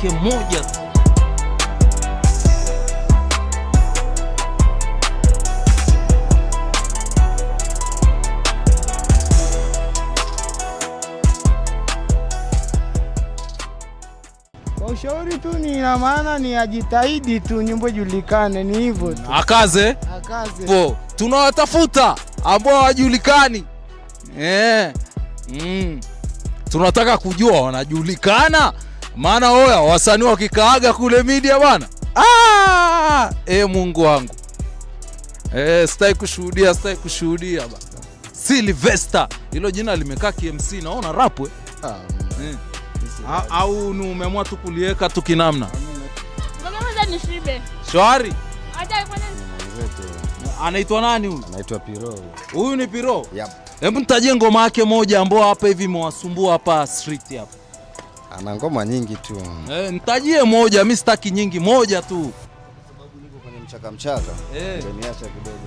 wake mmoja tu. Ushauri tu ni ina maana ni ajitahidi tu, nyimbo julikane, ni hivyo tu. Akaze. Po, tunawatafuta ambao hawajulikani. Tunataka kujua wanajulikana. Maana oya wasanii wakikaaga kule media bwana. Mungu wangu. Sitaki kushuhudia bwana. Sylvester, hilo jina limekaa KMC, naona rap we. Au ni umeamua tu kuliweka tu kinamna? Ngoja nishibe. Shwari. Acha kwanza. Anaitwa nani huyu? Anaitwa Piro. Huyu ni Piro? Yep. Hebu nitajie ngoma yake moja ambao hapa hivi imewasumbua hapa street hapa. Ana ngoma nyingi tu. Nitajie moja, mimi sitaki nyingi, moja tu. Sababu niko kwenye mchaka. Ndio niacha kidogo.